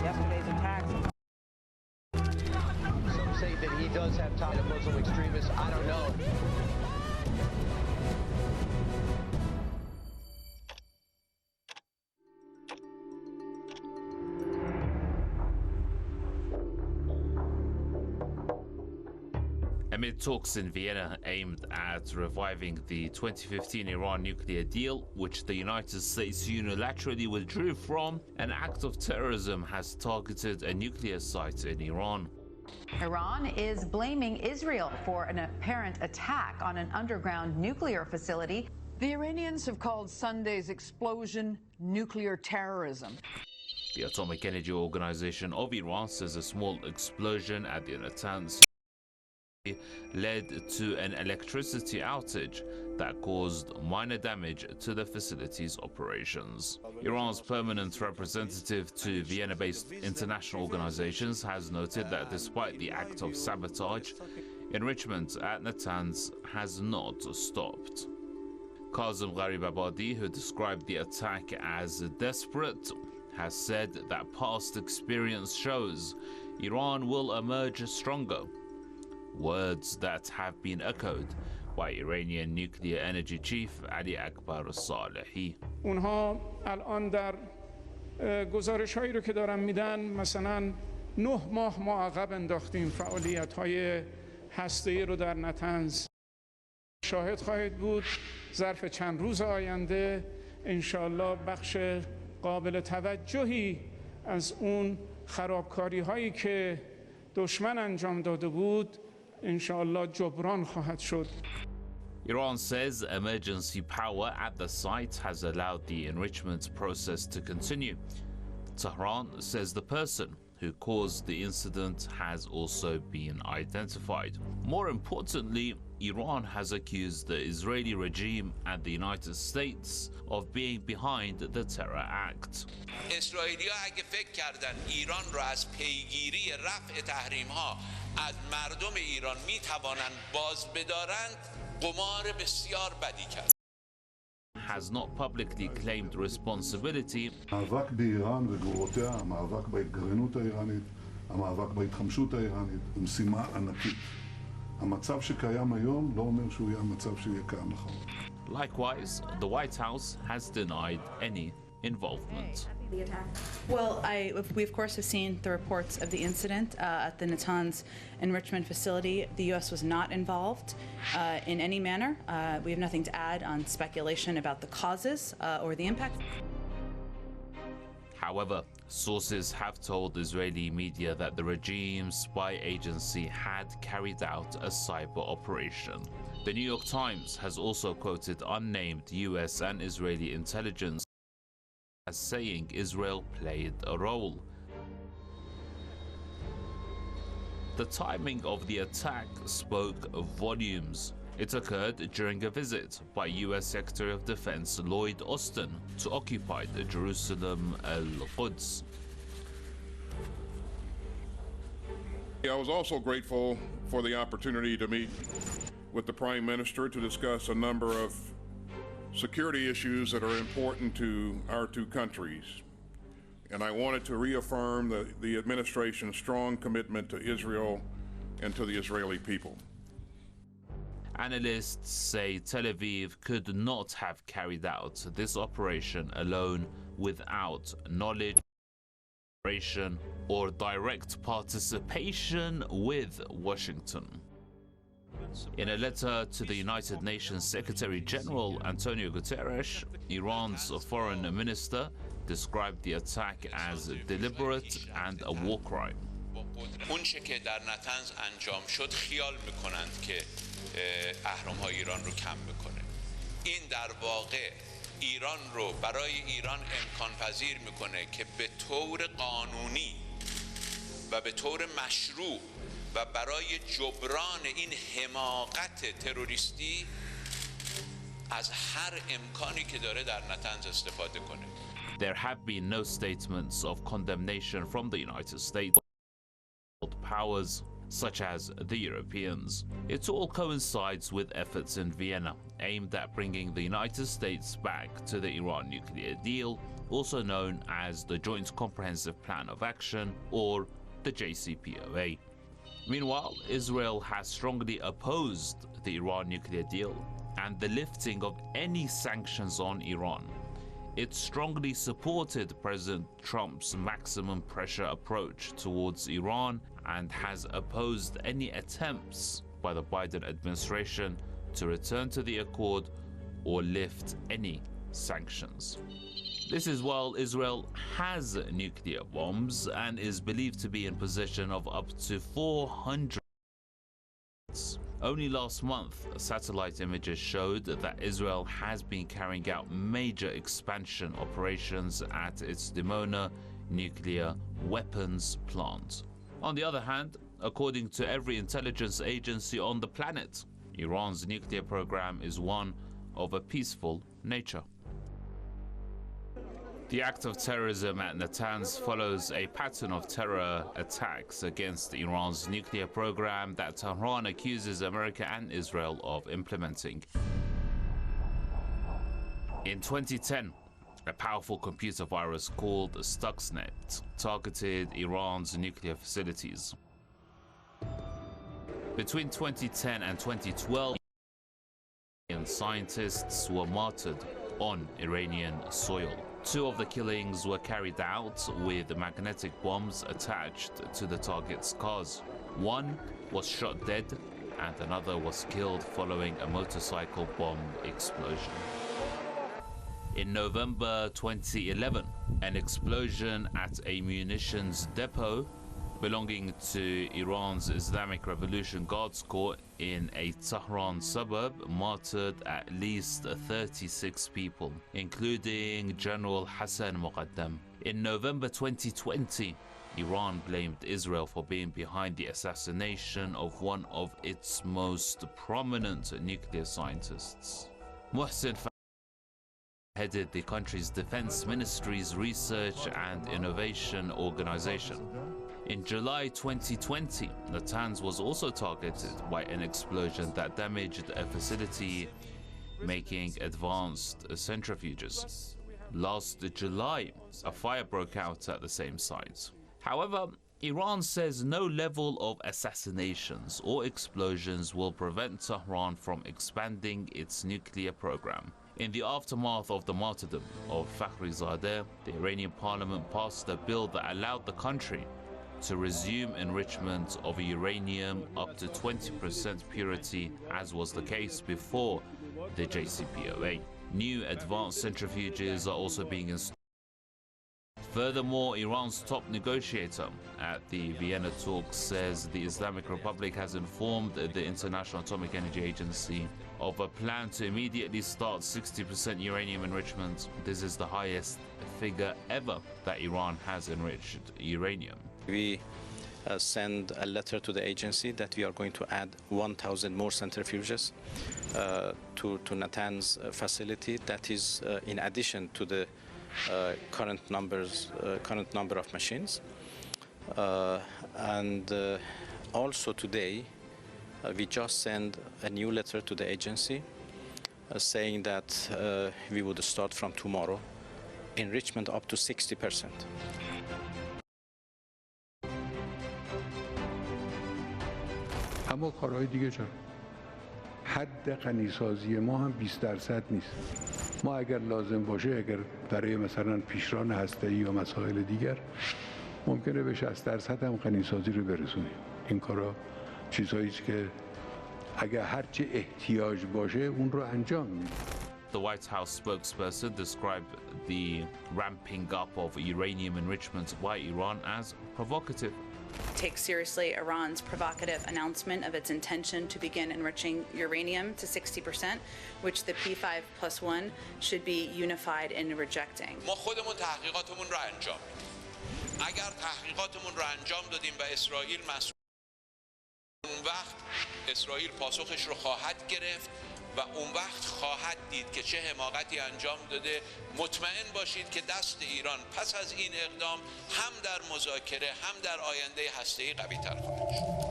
Yesterday's attacks. Some say that he does have ties to Muslim extremists. I don't know. Amid talks in Vienna aimed at reviving the 2015 Iran nuclear deal, which the United States unilaterally withdrew from, an act of terrorism has targeted a nuclear site in Iran. Iran is blaming Israel for an apparent attack on an underground nuclear facility. The Iranians have called Sunday's explosion nuclear terrorism. The Atomic Energy Organization of Iran says a small explosion at the Natanz led to an electricity outage that caused minor damage to the facility's operations. Iran's permanent representative to Vienna-based international organizations has noted that despite the act of sabotage, enrichment at Natanz has not stopped. Kazem Gharibabadi, who described the attack as desperate, has said that past experience shows Iran will emerge stronger. Words that have been echoed by Iranian nuclear energy chief Ali Akbar Salehi. اونها الان در گزارش‌هایی رو که دارن میدن مثلا 9 ماه ما عقب انداختیم فعالیت‌های هسته‌ای رو در نتنز. شاهد خواهید بود ظرف چند روز آینده انشالله بخش قابل توجهی از اون خرابکاری‌هایی که دشمن انجام داده بود انشالله جبران خواهد شد. Iran says emergency power at the site has allowed the enrichment process to continue. Tehran says the person who caused the incident has also been identified. More importantly, Iran has accused the Israeli regime and the United States of being behind the terror act. اسرائیلی‌ها اگه فکر کردن ایران را از پیگیری رفع تحریم‌ها از مردم ایران می‌توانند باز بدارند، قمار بسیار بدی کرد. Has not publicly claimed responsibility. המאבק באיראן וגרורותיה, המאבק בהתגרענות האיראנית, המאבק בהתחמשות האיראנית, הוא משימה ענקית. המצב שקיים היום לא אומר שהוא יהיה המצב שיהיה קיים מחר. Likewise, the White House has denied any involvement. Well, we of course have seen the reports of the incident at the Natanz enrichment facility. The U.S. was not involved in any manner. We have nothing to add on speculation about the causes or the impact. However, sources have told Israeli media that the regime's spy agency had carried out a cyber operation. The New York Times has also quoted unnamed U.S. and Israeli intelligence as saying Israel played a role. The timing of the attack spoke volumes. It occurred during a visit by U.S. Secretary of Defense Lloyd Austin to occupied Jerusalem al-Quds. I was also grateful for the opportunity to meet with the Prime Minister to discuss a number of security issues that are important to our two countries. And I wanted to reaffirm the administration's strong commitment to Israel and to the Israeli people. Analysts say Tel Aviv could not have carried out this operation alone without knowledge, or direct participation with Washington. In a letter to the United Nations Secretary General Antonio Guterres, Iran's foreign minister described the attack as deliberate and a war crime. اون چه که در نتنز انجام شد خیال میکنند که اهرم‌های ایران رو کم میکنه. این در واقع ایران رو برای ایران امکان پذیر میکنه که به طور قانونی و به طور مشروع و برای جبران این حماقت تروریستی از هر امکانی که داره در نتنز استفاده کنه. There have been no statements of condemnation from the United States powers such as the Europeans. It all coincides with efforts in Vienna aimed at bringing the United States back to the Iran nuclear deal, also known as the Joint Comprehensive Plan of Action, or the JCPOA. Meanwhile, Israel has strongly opposed the Iran nuclear deal and the lifting of any sanctions on Iran. It strongly supported President Trump's maximum pressure approach towards Iran and has opposed any attempts by the Biden administration to return to the accord or lift any sanctions. This is while Israel has nuclear bombs and is believed to be in possession of up to 400. Only last month, satellite images showed that Israel has been carrying out major expansion operations at its Dimona nuclear weapons plant. On the other hand, according to every intelligence agency on the planet, Iran's nuclear program is one of a peaceful nature. The act of terrorism at Natanz follows a pattern of terror attacks against Iran's nuclear program that Tehran accuses America and Israel of implementing. In 2010, a powerful computer virus called Stuxnet targeted Iran's nuclear facilities. Between 2010 and 2012, scientists were martyred on Iranian soil. 2 of the killings were carried out with magnetic bombs attached to the target's cars. 1 was shot dead and another was killed following a motorcycle bomb explosion. In November 2011, an explosion at a munitions depot belonging to Iran's Islamic Revolution Guards Corps in a Tehran suburb martyred at least 36 people, including General Hassan Muqaddam. In November 2020, Iran blamed Israel for being behind the assassination of one of its most prominent nuclear scientists. Mohsen headed the country's defense ministry's research and innovation organization. In July 2020, Natanz was also targeted by an explosion that damaged a facility making advanced centrifuges. Last July, a fire broke out at the same site. However, Iran says no level of assassinations or explosions will prevent Tehran from expanding its nuclear program. In the aftermath of the martyrdom of Fakhrizadeh, the Iranian parliament passed a bill that allowed the country to resume enrichment of uranium up to 20% purity, as was the case before the JCPOA. New advanced centrifuges are also being installed. Furthermore, Iran's top negotiator at the Vienna talks says the Islamic Republic has informed the International Atomic Energy Agency of a plan to immediately start 60% uranium enrichment. This is the highest figure ever that Iran has enriched uranium. We send a letter to the agency that we are going to add 1,000 more centrifuges to Natanz facility. That is in addition to the current number of machines. Also today, we just sent a new letter to the agency saying that we would start from tomorrow enrichment up to 60%. اما کارهای دیگه چرا؟ حد غنیسازی ما هم 20% نیست. ما اگر لازم باشه، اگر برای مثلا پیشران هسته‌ای یا مسائل دیگر ممکنه به 60% هم غنیسازی رو برسونیم. این کارا چیزایی است که اگر هرچی احتیاج باشه اون رو انجام میدیم. The White House spokesperson described the ramping up of uranium enrichment by Iran as provocative. Take seriously Iran's provocative announcement of its intention to begin enriching uranium to 60%, which the P5+1 should be unified in rejecting. ما خودمون تحقیقاتمون رو انجام میدیم. اگر تحقیقاتمون رو انجام دادیم و اسرائیل مسئول، اون وقت اسرائیل پاسخش رو خواهد گرفت و اون وقت خواهد دید که چه حماقتی انجام داده. مطمئن باشید که دست ایران پس از این اقدام هم در مذاکره هم در آینده هسته‌ای قوی‌تر خواهد شد.